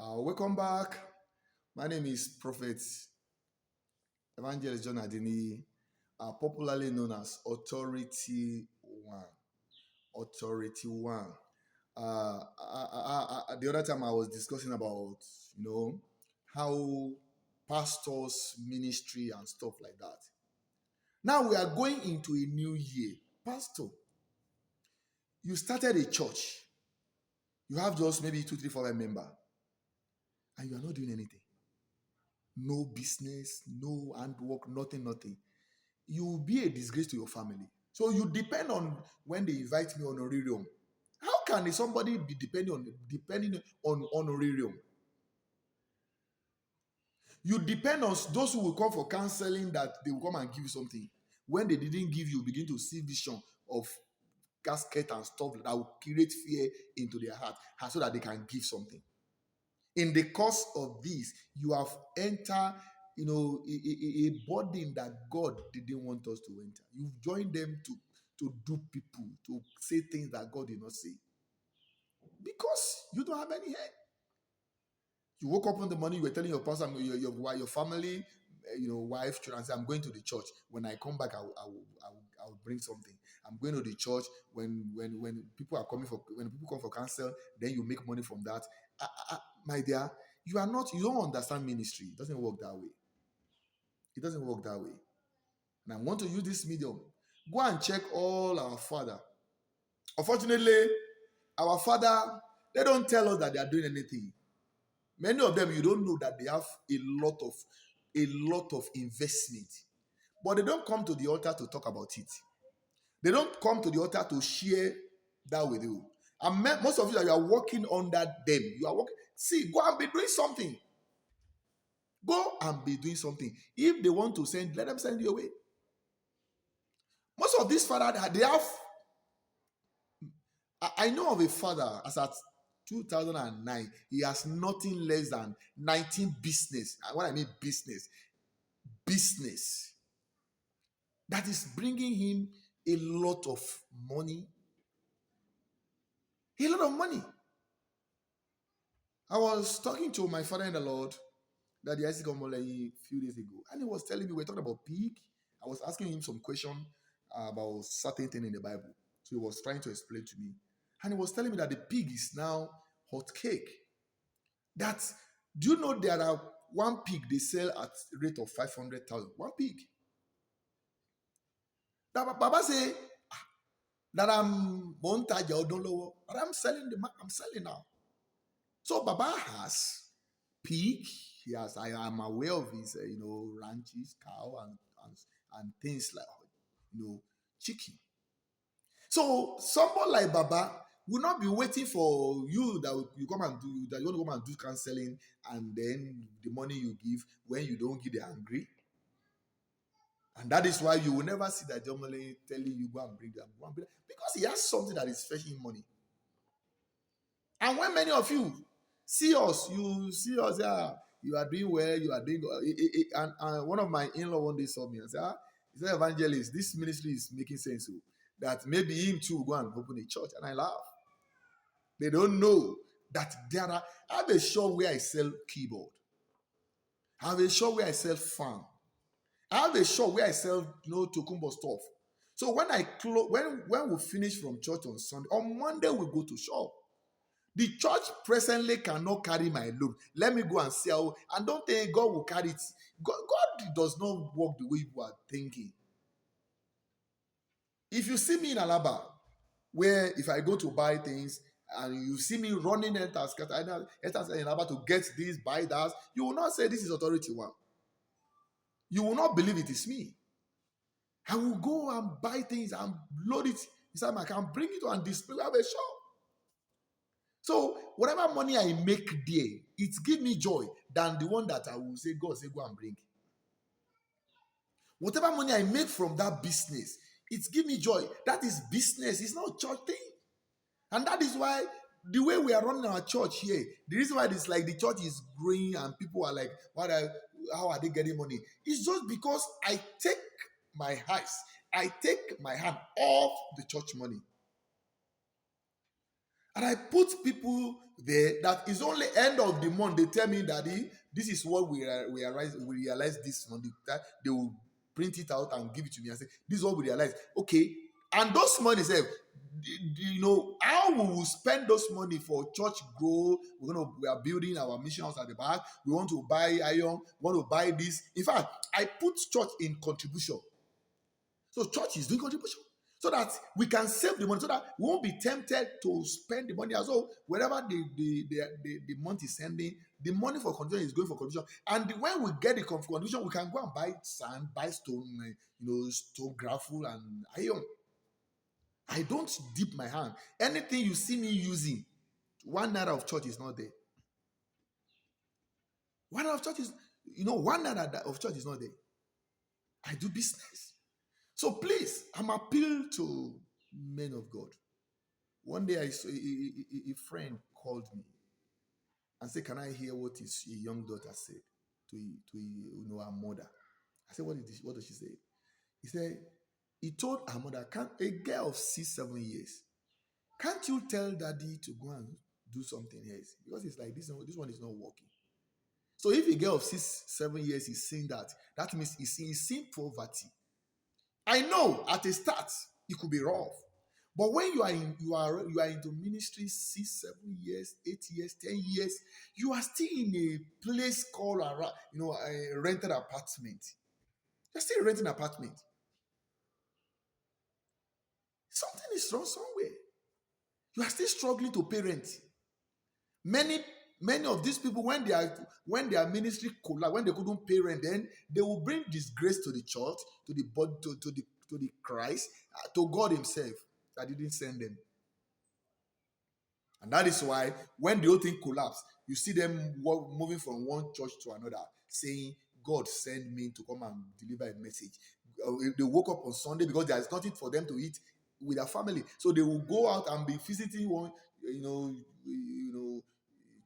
Welcome back. My name is Prophet Evangelist John Adini, popularly known as Authority One. Authority One. The other time I was discussing about, you know, how pastors ministry and stuff like that. Now we are going into a new year. Pastor, you started a church. You have just maybe two, three, four members, and you are not doing anything. No business, no handwork, nothing, nothing. You will be a disgrace to your family. So you depend on when they invite me on honorarium. How can somebody be depending on honorarium? You depend on those who will come for counseling that they will come and give you something. When they didn't give you, begin to see vision of casket and stuff that will create fear into their heart so that they can give something. In the course of this, you have entered, a burden that God didn't want us to enter. You've joined them to do people, to say things that God did not say. Because you don't have any head. You woke up in the morning, you were telling your pastor, your family, wife, children, say, I'm going to the church. When I come back, I will bring something. I'm going to the church. When people are coming when people come for counsel, then you make money from that. My dear, you don't understand ministry. It doesn't work that way. It doesn't work that way. And I want to use this medium. Go and check all our father. Unfortunately, our father, they don't tell us that they are doing anything. Many of them, you don't know that they have a lot of investment. But they don't come to the altar to talk about it. They don't come to the altar to share that with you. And most of you that you are working under them, you are working. See, go and be doing something. Go and be doing something. If they want to send, let them send you away. Most of these fathers, they have. I know of a father as at 2009, he has nothing less than 19 business. And what I mean business that is bringing him a lot of money. A lot of money. I was talking to my father in the Lord, Daddy Isaac Omole, a few days ago, and he was telling me, we're talking about pig. I was asking him some question about certain thing in the Bible. So he was trying to explain to me. And he was telling me that the pig is now hot cake. That, do you know there are one pig they sell at rate of 500,000? One pig. That Baba say that I'm montage or don't know, but I'm selling now. So Baba has pig. He has. I am aware of his, ranches, cow, and things like, chicken. So someone like Baba will not be waiting for you that you come and do that. You want to come and do counseling, and then the money you give, when you don't give, they're angry. And that is why you will never see that Jomole telling you go and bring them, because he has something that is fetching money. And when many of you see us, yeah, you are doing well, you are doing and one of my in-law one day saw me and said, he said, Evangelist, this ministry is making sense. So that maybe him too will go and open a church. And I laugh. They don't know that I have a shop where I sell keyboard. I have a shop where I sell fan. I have a shop where I sell Tokumbo stuff. So when I close, when we finish from church on Sunday, on Monday we go to shop. The church presently cannot carry my load. Let me go and sell. And don't think God will carry it. God does not work the way you are thinking. If you see me in Alaba, where if I go to buy things and you see me running in Alaba to get this, buy that, you will not say this is Authority One. You will not believe it is me. I will go and buy things and load it inside my car and bring it and display. I have a shop. So whatever money I make there, it gives me joy than the one that I will say, God say, go and bring. Whatever money I make from that business, it gives me joy. That is business. It's not church thing. And that is why the way we are running our church here, the reason why it's like the church is growing and people are like, how are they getting money? It's just because I take my hand off the church money. And I put people there that is only end of the month. They tell me, Daddy, this is what we realize this month. That they will print it out and give it to me and say, this is what we realize. Okay. And those money say, how we will spend those money for church grow. We are building our mission house at the back. We want to buy iron, we want to buy this. In fact, I put church in contribution. So church is doing contribution so that we can save the money, so that we won't be tempted to spend the money as well. Wherever the month is sending, the money for contribution is going for contribution. And when we get the contribution, we can go and buy sand, buy stone, stone, gravel, and iron. I don't dip my hand. Anything you see me using, 1 naira of church is not there. 1 naira of church is, 1 naira of church is not there. I do business. So please, I'm appeal to men of God. One day I saw a friend called me and said, "Can I hear what his young daughter said to her mother?" I said, what does she say?" He said, he told her mother, "Can a girl of 6, 7 years, can't you tell daddy to go and do something else? Because it's like this one is not working." So if a girl of 6, 7 years is saying that, that means he's seeing poverty. I know at a start it could be rough, but when you are into ministry 6, 7 years, 8 years, 10 years, you are still in a place called a rented apartment. You're still renting an apartment. Something is wrong somewhere. You are still struggling to pay rent. Many of these people, when their ministry collapse, when they couldn't pay rent, then they will bring disgrace to the church, to the body, to the Christ, to God Himself that didn't send them. And that is why when the whole thing collapsed, you see them moving from one church to another, saying, "God sent me to come and deliver a message." They woke up on Sunday because there is nothing for them to eat with their family, so they will go out and be visiting one,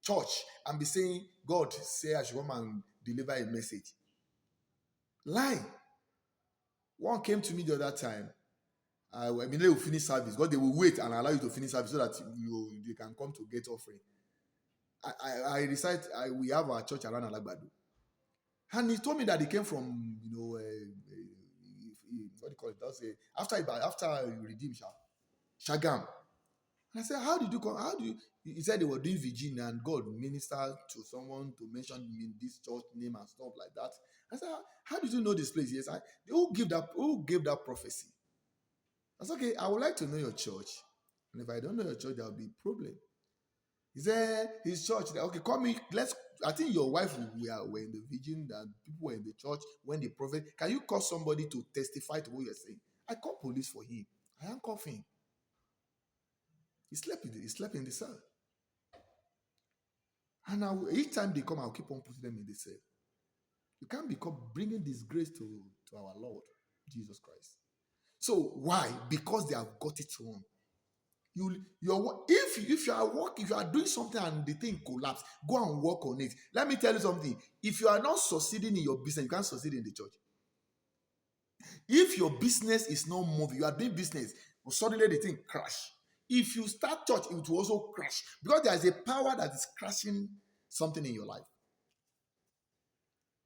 church and be saying, "God say I should come and deliver a message." Lie. One came to me the other time. They will finish service because they will wait and allow you to finish service so that you can come to get offering. I decide we have our church around Alagbado, and he told me that he came from what do you call it? That's after Redeem Shagam. And I said, "How did you come? How do you?" He said they were doing Virginia and God ministered to someone to mention this church name and stuff like that. I said, "How did you know this place?" Yes, who gave that prophecy? I said, "Okay, I would like to know your church. And if I don't know your church, there will be a problem." He said, "His church." Okay, call me. I think your wife were in the vision that people were in the church when the prophet. Can you call somebody to testify to what you're saying? I called police for him. I handcuffed him. He slept in the cell. And each time they come, I'll keep on putting them in the cell. You can't become bringing disgrace to our Lord Jesus Christ. So why? Because they have got it wrong. If you are doing something and the thing collapse, go and work on it. Let me tell you something. If you are not succeeding in your business, you can't succeed in the church. If your business is not moving, you are doing business, but suddenly the thing crash. If you start church, it will also crash because there is a power that is crashing something in your life.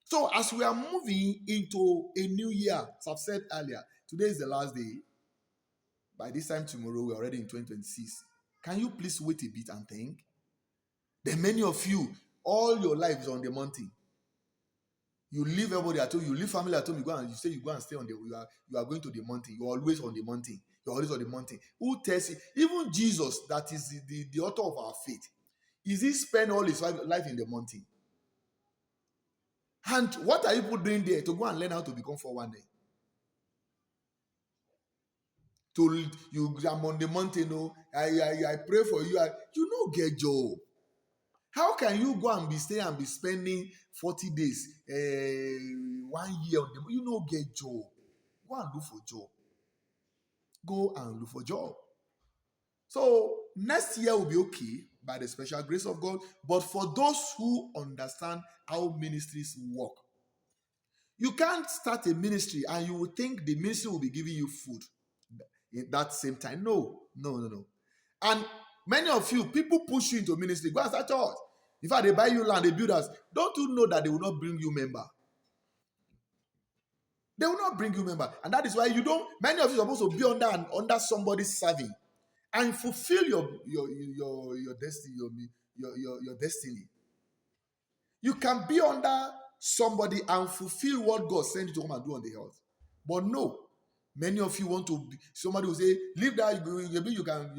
So as we are moving into a new year, as I've said earlier, today is the last day. By this time tomorrow, we're already in 2026. Can you please wait a bit and think? Then many of you, all your life is on the mountain. You leave everybody at home, you leave family at home, you say you go and stay on you are going to the mountain. You're always on the mountain. You're always on the mountain. Who tells you? Even Jesus, that is the author of our faith, is he spend all his life in the mountain? And what are people doing there to go and learn how to become 419? I'm on the mountain, I pray for you. You know, get job. How can you go and be staying and be spending 40 days, 1 year on the you know, get job? Go and look for job. Go and look for job. So next year will be okay by the special grace of God. But for those who understand how ministries work, you can't start a ministry and you will think the ministry will be giving you food in that same time. No. And Many of you, people push you into ministry. Go and start church. In fact, they buy you land, they build us. Don't you know that they will not bring you member? They will not bring you member. And that is why you don't, many of you are supposed to be under somebody's serving and fulfill your destiny, your destiny. You can be under somebody and fulfill what God sent you to come and do on the earth. But no, many of you want to be, somebody will say, leave that, you can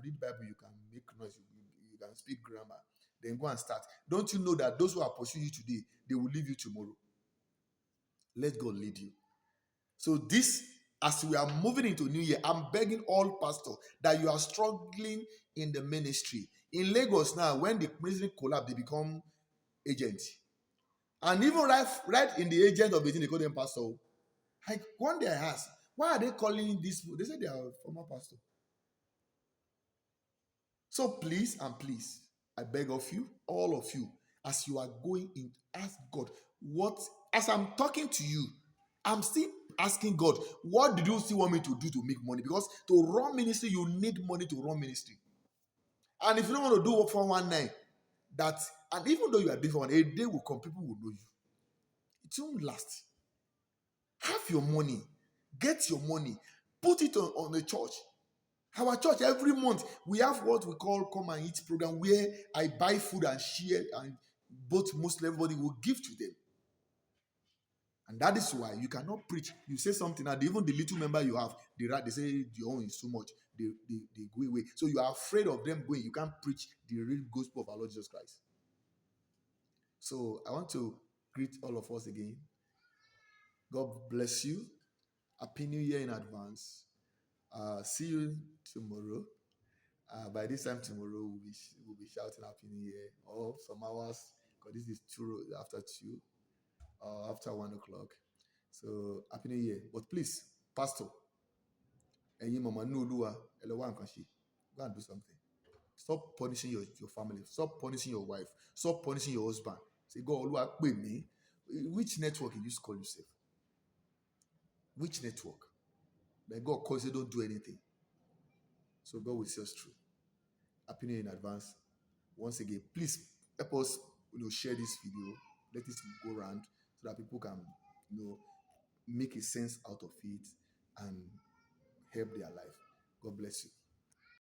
read Bible, you can make noise, you can speak grammar, then go and start. Don't you know that those who are pursuing you today, they will leave you tomorrow? Let God lead you. So this, as we are moving into New Year, I'm begging all pastors that you are struggling in the ministry. In Lagos now, when the ministry collapse, they become agents. And even right in the agent of the thing, they call them pastor. Like one day I asked, why are they calling this? They said they are former pastor. So please and please, I beg of you, all of you, as you are going in, ask God, what, as I'm talking to you, I'm still asking God, what do you still want me to do to make money? Because to run ministry, you need money to run ministry. And if you don't want to do work for 1 night, that, and even though you are doing for one, a day will come, people will know you. It won't last. Have your money, get your money, put it on the church. Our church, every month, we have what we call Come and Eat program, where I buy food and share, and both Muslim, everybody will give to them. And that is why you cannot preach. You say something, and even the little member you have, they say your own is too much. They go away. So you are afraid of them going. You can't preach the real gospel of our Lord Jesus Christ. So I want to greet all of us again. God bless you. Happy New Year in advance. See you tomorrow. By this time tomorrow, we'll be shouting Happy New Year, or some hours, because this is after 2, after 1 o'clock. So Happy New Year. But please, Pastor, and you mama no do go and do something. Stop punishing your family. Stop punishing your wife. Stop punishing your husband. Say, God, pay me. Which network you just call yourself? Which network? Then God calls you, don't do anything. So God will see us through. Happy New Year in advance. Once again, please help us, share this video. Let it go around so that people can, make a sense out of it and help their life. God bless you.